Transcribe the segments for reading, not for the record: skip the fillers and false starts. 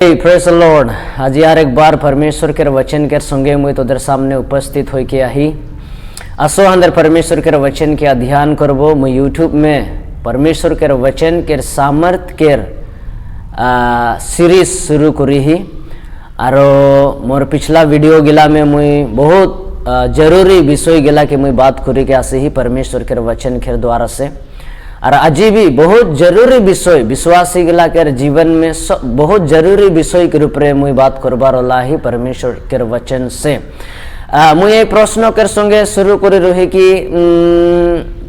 Praise the Lord. आज यार एक बार परमेश्वर के वचन के संगे मुई तोदर सामने उपस्थित हो के आही असो अंदर परमेश्वर के वचन के अध्ययन करबो। मुई यूट्यूब में परमेश्वर के वचन के सामर्थ के सीरीज शुरू करी ही और मोर पिछला वीडियो गिला में मुई बहुत जरूरी विषय गिला के मुई बात करी के आसे ही परमेश्वर के वचन के द्वारा से और आज भी बहुत जरूरी विषय विश्वासी गिला के जीवन में बहुत जरूरी विषय के रूप में मुई बात करबार वाला ही परमेश्वर के वचन से मुई ये प्रश्न के संगे शुरू करी रही कि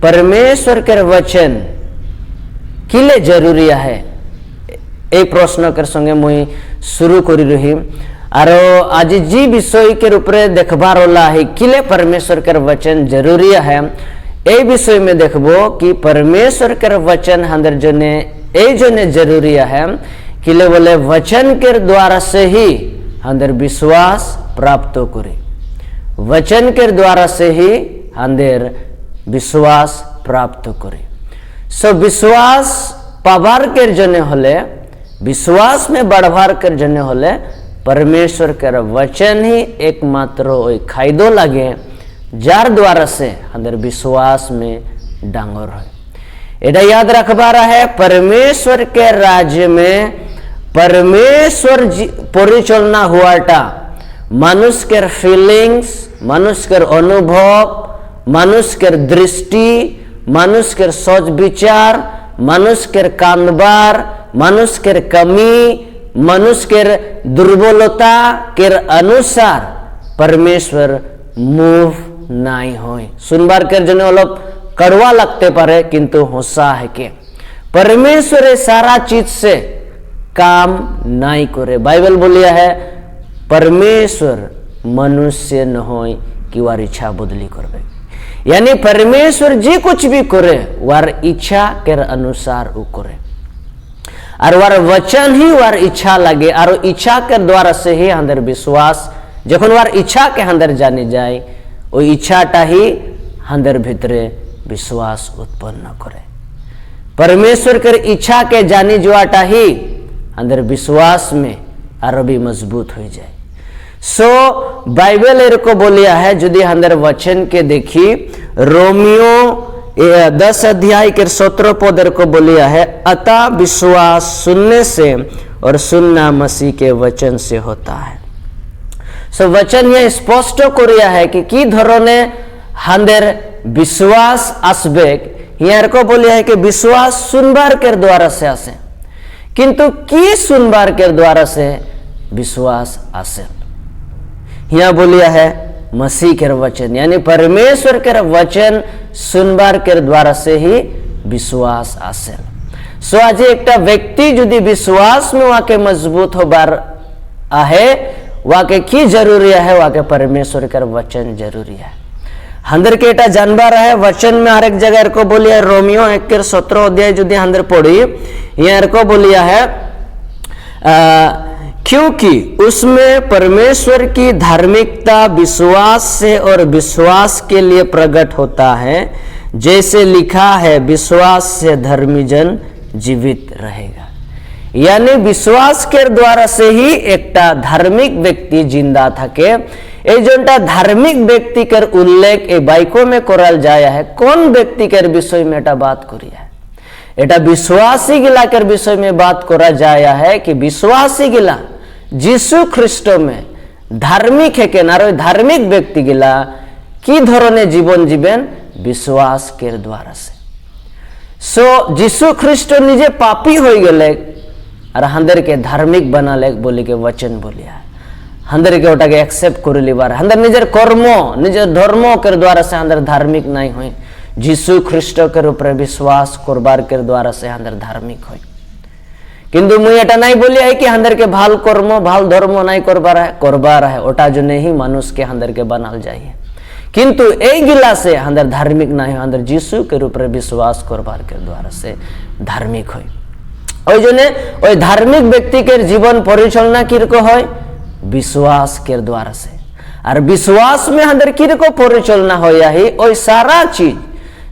परमेश्वर के वचन किले जरूरी है ये प्रश्न के संगे मुई शुरू करी रही और आज जी विषय के रूप में देखबार वाला है किले परमेश्वर के वचन जरूरी है ए विषय में देखबो कि परमेश्वर के वचन अंदर जोने जरूरी है कि ले बोले वचन के द्वारा से ही अंदर विश्वास प्राप्त करे, वचन के द्वारा से ही अंदर विश्वास प्राप्त करे। सो विश्वास पाबार के जने होले, विश्वास में बढ़वार के जने होले परमेश्वर के वचन ही एकमात्र खाइदो लगे जार द्वारा से अंदर विश्वास में डांगर है। एटा याद रखबारा है परमेश्वर के राज्य में परमेश्वर परिचालना हुआटा मनुष्य के फीलिंग्स, मनुष्य के अनुभव, मनुष्य के दृष्टि, मनुष्य के सोच विचार, मनुष्य के कानबार, मनुष्य के कमी, मनुष्य के दुर्बलता के अनुसार परमेश्वर मूव नहीं हो। सुनबार कर जने अलग कड़वा लगते पारे किंतु होसा है के परमेश्वर सारा चीज से काम नहीं करे। बाइबल बोलिया है परमेश्वर मनुष्य न हो कि वार इच्छा बदली करबे, यानी परमेश्वर जी कुछ भी करे वार इच्छा के अनुसार वो करे और वार वचन ही वार इच्छा लगे और इच्छा के द्वारा से ही अंदर विश्वास जखन वार इच्छा के अंदर जानी जाए वो इच्छाटा ही अंदर भीतरे विश्वास उत्पन्न करे। परमेश्वर के इच्छा के जानी जुआटा ही अंदर विश्वास में और भी मजबूत हो जाए। सो बाइबल एर को बोलिया है यदि अंदर वचन के देखी रोमियो 10 अध्याय के 17 पद को बोलिया है अतः विश्वास सुनने से और सुनना मसीह के वचन से होता है। सो वचन ये स्पष्ट करिया है कि धरने हांदेर विश्वास आसबेक यार को बोलिया है कि विश्वास सुनबार के द्वारा से आसे किंतु की सुनबार के द्वारा से विश्वास आसे यहाँ बोलिया है मसीह के वचन यानी परमेश्वर के वचन सुनबार के द्वारा से ही विश्वास आसे। सो आज एक व्यक्ति यदि विश्वास में वाके मजबूत हो बार आहे वाके की जरूरी है वाके परमेश्वर का वचन जरूरी है। अंदर के एटा जानबार है वचन में हर एक जगह को बोलिया रोमियो 1 के 17 अध्याय यदि अंदर पढ़ी यहाँ को बोलिया है क्योंकि उसमें परमेश्वर की धार्मिकता विश्वास से और विश्वास के लिए प्रकट होता है, जैसे लिखा है विश्वास से धर्मी जन जीवित रहेगा। यानी विश्वास के द्वारा से ही एक धार्मिक व्यक्ति जिंदा थके। ए जोनटा धार्मिक व्यक्ति कर उल्लेख ए बाइको में करल जाया है कौन व्यक्ति के विषय में एटा बात करिया है एटा विश्वासी गिला के विषय में बात करा जाया है कि विश्वासी गिला यीशु ख्रिस्ट में धार्मिक है के नारो धार्मिक व्यक्ति गिला की धरने जीवन जीवन विश्वास के द्वारा से। सो यीशु ख्रिस्ट निजे पापी हो गए और हंदर के धार्मिक बना ले बोली के वचन बोलिया हंदर के ओटा के एक्सेप्ट कर लिबार हंदर निजर कर्मो निजर धर्मो के द्वारा से अंदर धार्मिक नहीं हुई यीशु ख्रिस्ट के ऊपर विश्वास करबार के द्वारा से अंदर धार्मिक हुई। किंतु मुई एटा नहीं बोलिया है कि अंदर के भाल कर्मो भाल धर्मो नहीं करबार है ओटा जो नहीं मनुष्य के अंदर के बनाल जाइए किंतु ए गिला से अंदर धार्मिक नहीं हो अंदर यीशु के ऊपर विश्वास करबार के द्वारा से धार्मिक हुई। ওই জন্য ওই धार्मिक व्यक्ति के जीवन परिचालना किरको है विश्वास के द्वारा से और विश्वास में अंदर किरको परिचालना हो ही ओई सारा चीज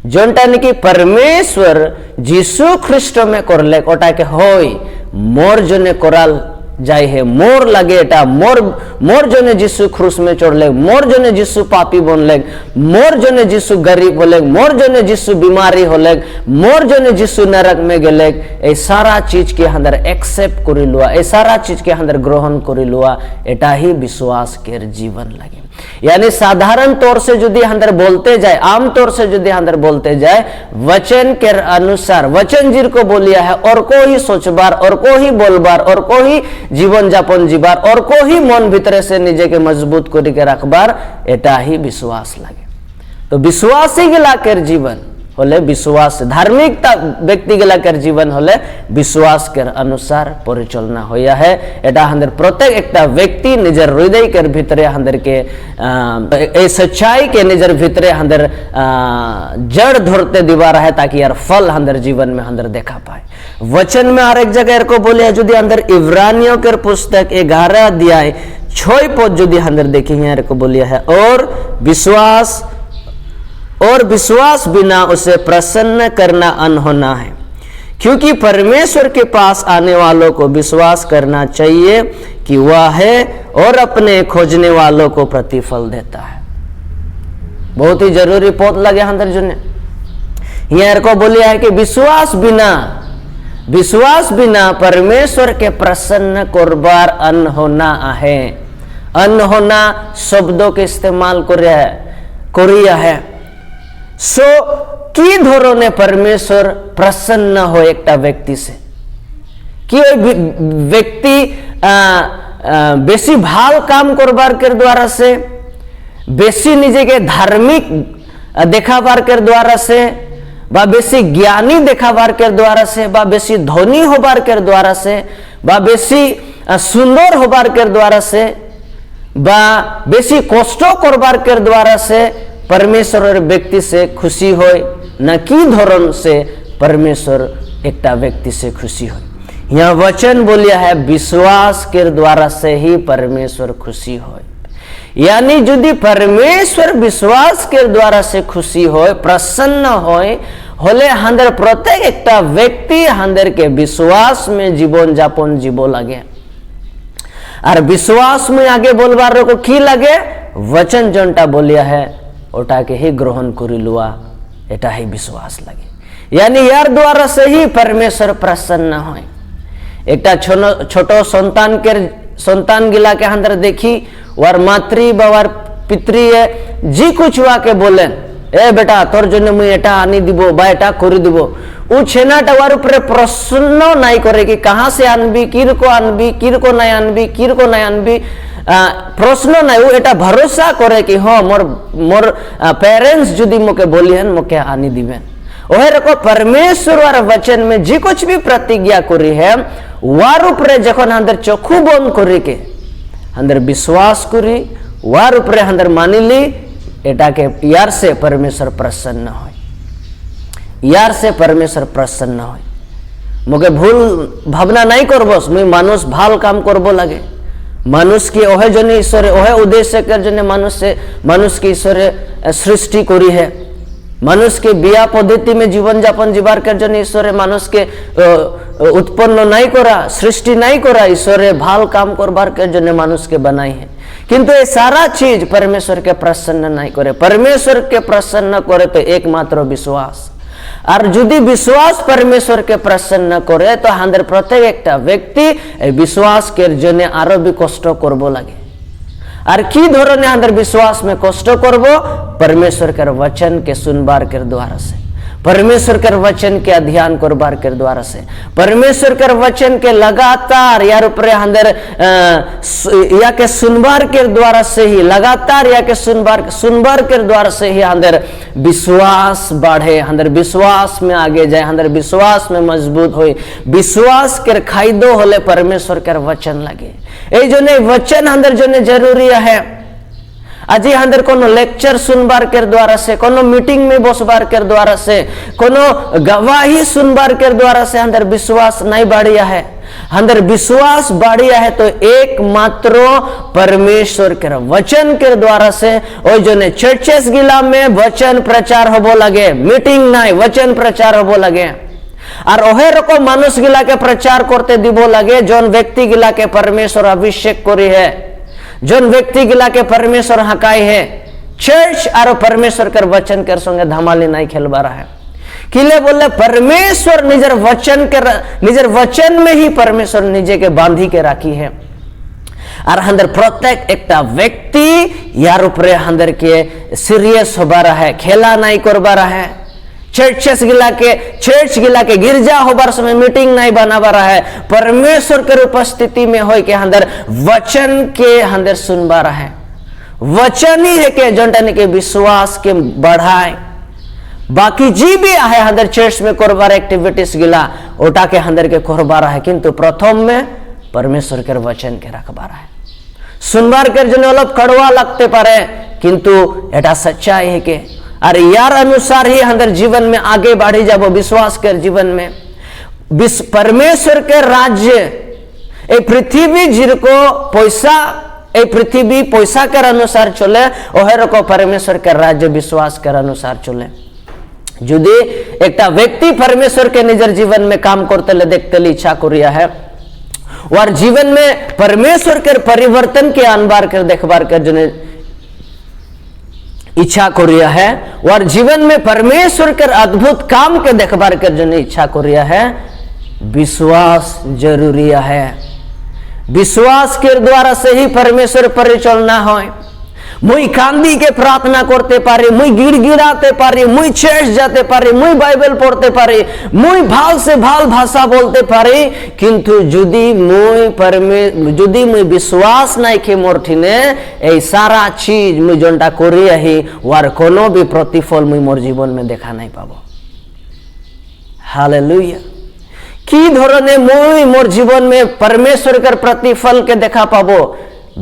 जोनटा निकी परमेश्वर यीशु ख्रिस्ट में करले ओटा के होई मोर जने कराल যাই হে মোর লাগে এটা মোর মোর জন্য যিশু ক্রুশ में চড়লে মোর জন্য যিশু পাপী বনলে মোর জন্য যিশু गरीब होले मोर जने जिसु बीमारी होले मोर जने जिसु नरक में गेले ए सारा चीज के अंदर एक्सेप्ट करि लुआ ए सारा चीज के अंदर ग्रहण करि लुआ एटा ही विश्वास के जीवन लगे। यानी साधारण तौर से यदि अंदर बोलते जाए आम तौर से यदि अंदर बोलते जाए वचन के अनुसार वचन जिर को बोलिया है और को ही सोचबार और को ही बोलबार और को ही जीवन यापन जीवार और को ही मन भीतर से निजे के मजबूत करि के रखबार एटा ही विश्वास लगे। तो विश्वासी गिलाकर जीवन होले विश्वास धार्मिकता व्यक्ति गिलाकर जीवन होले विश्वास के अनुसार परिचालना होया है। एटा हंदर प्रत्येक एकटा व्यक्ति निजर हृदय के भीतरे हंदर के ए सच्चाई के निजर भीतरे हंदर जड़ धरते दिवा रहा है ताकि यार फल हंदर जीवन में हंदर देखा पाए। वचन में हर एक जगह को बोले जो अंदर इब्रानियों के पुस्तक 11 अध्याय 6 पद जो अंदर देखेंगे को बोलिया है और विश्वास बिना उसे प्रसन्न करना अनहोना है, क्योंकि परमेश्वर के पास आने वालों को विश्वास करना चाहिए कि वह है और अपने खोजने वालों को प्रतिफल देता है। बहुत ही जरूरी पद लगे अंदर जो ने यहाँ को बोलिया है कि विश्वास बिना परमेश्वर के प्रसन्न करबार अनहोना है। अनहोना शब्दों के इस्तेमाल कोरिया है। सो की धोरणे परमेश्वर प्रसन्न हो एक व्यक्ति से कि व्यक्ति बेसी भाल काम करबार के द्वारा से बेसी निजे के धार्मिक देखाबार के द्वारा से बा बेसी ज्ञानी देखाबार के द्वारा से बा बेसी धनी होबार के द्वारा से बा बेसी सुंदर होबार के द्वारा से बा बेसी कष्ट करबार के द्वारा से परमेश्वर और व्यक्ति से खुशी हो न कि धोरण से परमेश्वर एकटा व्यक्ति से खुशी हो। यह वचन बोलिया है विश्वास के द्वारा से ही परमेश्वर खुशी हो। यानी यदि परमेश्वर विश्वास के द्वारा से खुशी हो प्रसन्न होले हंदर प्रत्येक एकटा व्यक्ति हंदर के विश्वास में जीवन यापन जीवो लगे और विश्वास में आगे बोलबार को की लगे वचन जनटा बोलिया है ओटा के ही ग्रहण करि लुआ एटा ही विश्वास लगे। यानी यार द्वारा से ही परमेश्वर प्रसन्न हो। एकटा छोटो संतान गिला के अंदर देखी वार मातृ बार पितृ जी कुछ हुआ के बोलें ए बेटा तोर जन्य मुई एटा आनी दिबो बा एटा करि दिबो उ छेनाटा वार ऊपर प्रश्न नहीं करे कि कहाँ से आनबी किरको नहीं आनबी प्रश्न नहीं वो एटा भरोसा करे कि हाँ मोर पेरेंट्स जदि मोके बोलिहन मोके आनी दिबेन। ओहे रको परमेश्वर वार वचन में जी कुछ भी प्रतिज्ञा करी है वार ऊपर जखन अंदर चक्षु बंद करी के अंदर विश्वास करी वार ऊपर अंदर मानिली एटा के यार से परमेश्वर प्रसन्न हो। यार से परमेश्वर प्रसन्न हो मोके भूल भावना नहीं करबस मुई मानुष भाल काम करबो लगे मनुष्य की ओहे जने ईश्वर ओहे उद्देश्य कर जने मनुष्य की ईश्वर सृष्टि करी है। मनुष्य के बिया पद्धति में जीवन यापन जीवार कर जने ईश्वर मनुष्य के उत्पन्न नहीं करा सृष्टि नहीं करा ईश्वर भाल काम करबार कर जने मनुष्य के बनाई है। किंतु ये सारा चीज परमेश्वर के प्रसन्न नहीं करे। परमेश्वर के प्रसन्न करे तो एकमात्र विश्वास और यदि विश्वास परमेश्वर के प्रसन्न करे तो हंदर प्रत्येक एकटा व्यक्ति विश्वास के जने आरो भी कष्ट करबो लगे और की धोरणे हंदर विश्वास में कष्ट करबो परमेश्वर के वचन के सुनबार के द्वारा से परमेश्वर के वचन के अध्ययन करबार के द्वारा से परमेश्वर के वचन के लगातार यार ऊपर हंदर या के सुनबार के द्वारा से ही लगातार या के सुनबार के द्वारा से ही हंदर विश्वास बढ़े हंदर विश्वास में आगे जाए हंदर विश्वास में मजबूत हो विश्वास के खाइदो होले परमेश्वर के वचन लगे ए जो ने वचन हंदर जो ने जरूरी है। আজি हंदर कोनो लेक्चर सुनबार के द्वारा से कोनो मीटिंग में बसबार के द्वारा से कोनो गवाही सुनबार के द्वारा से हंदर विश्वास नहीं बढ़िया है। हंदर विश्वास बढ़िया है तो एकमात्र परमेश्वर के वचन के द्वारा से और जो ने चर्चेस गिला में वचन प्रचार होबो लगे मीटिंग नहीं वचन प्रचार होबो लगे और ओहे रको मानुष गिला के प्रचार करते दिबो लगे जोन व्यक्ति गिला के परमेश्वर अभिषेक करी है, जोन व्यक्ति गिला के परमेश्वर हकाई है, चर्च और परमेश्वर कर वचन कर संगे धमाली नहीं खेलबा रहा है। किले बोले परमेश्वर निजर वचन में ही परमेश्वर निजे के बांधी के राखी है। और हंदर प्रत्येक एक व्यक्ति यार ऊपर हंदर के सीरियस होबा रहा है, खेला नहीं करबा रहा है। चर्च गिला के गिरजा होबार समय मीटिंग नहीं बनावा रहा है, परमेश्वर के उपस्थिति में हो के हंदर वचन के हंदर सुनबा रहा है। वचन ही है के जनटन के विश्वास के बढ़ाए। बाकी जी भी है हंदर चर्च में करबार एक्टिविटीज गिला ओटा के हंदर के करबा रहा है, किंतु प्रथम में परमेश्वर के वचन के रखबा रहा है। सुनबार कर जने अलग कड़वा लगते पारे, किंतु एटा सच्चाई है के अरे यार अनुसार ही हंदर जीवन में आगे बढ़ी जाबो। विश्वास कर जीवन में परमेश्वर के राज्य ए पृथ्वी जिरको पैसा ए पृथ्वी पैसा कर अनुसार चले, ओहे रको परमेश्वर के राज्य विश्वास कर अनुसार चले। जुदी एक व्यक्ति परमेश्वर के निजर जीवन में काम करते ले देखते ले इच्छा करिया है और जीवन में परमेश्वर के परिवर्तन के अनबार कर देखबार कर जने इच्छा करिया है और जीवन में परमेश्वर के अद्भुत काम के देखबार कर जने इच्छा करिया है, विश्वास जरूरी है। विश्वास के द्वारा से ही परमेश्वर परिचालना हो। मुई कांदी के प्रार्थना करते पारे, मुई गिड़गिड़ाते पारे, मुई चर्च जाते पारे, मुई बाइबल पढ़ते पारे, मुई भाल से भाल भाषा बोलते पारे, किंतु जुदी मुई विश्वास नहीं के मोरठिने ए सारा चीज मुई जोंटा करी ही वार कोनो भी प्रतिफल मुई मोर जीवन में देखा नहीं पाबो। हालेलुया। की धरने मुई मोर जीवन में परमेश्वर के प्रतिफल के देखा पाबो?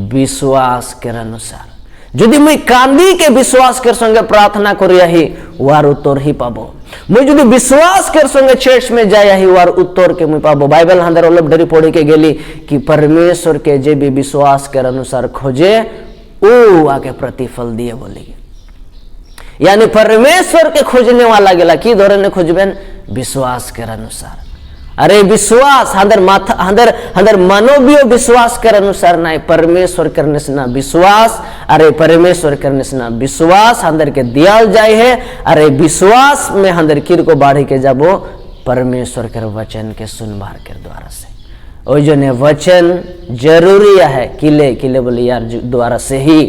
विश्वास के अनुसार। यदि मुई कांदी के विश्वास कर संगे प्रार्थना करिया ही वार उत्तर ही पाबो। मुई यदि विश्वास कर संगे चर्च में जाया ही वार उत्तर के मुई पाबो। बाइबल हंदर ओलब डरी पढ़ी के गेली कि परमेश्वर के जे भी विश्वास कर अनुसार खोजे ओ आके प्रतिफल दिए बोलेगी। यानी परमेश्वर के खोजने वाला गेला की धोरने खोजबेन? विश्वास कर अनुसार। अरे विश्वास हंदर मानवीय विश्वास कर अनुसार नहीं, परमेश्वर करने से ना विश्वास। अरे परमेश्वर करने से ना विश्वास हंदर के दियाल जाए है। अरे विश्वास में हंदर किर को बाढ़ी के जाबो परमेश्वर के वचन के सुनबार के द्वारा से। ओ जने वचन जरूरी है किले बोले यार द्वारा से ही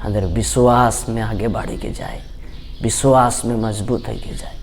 हंदर विश्वास में आगे बाढ़ी के जाए, विश्वास में मजबूत है के जाए।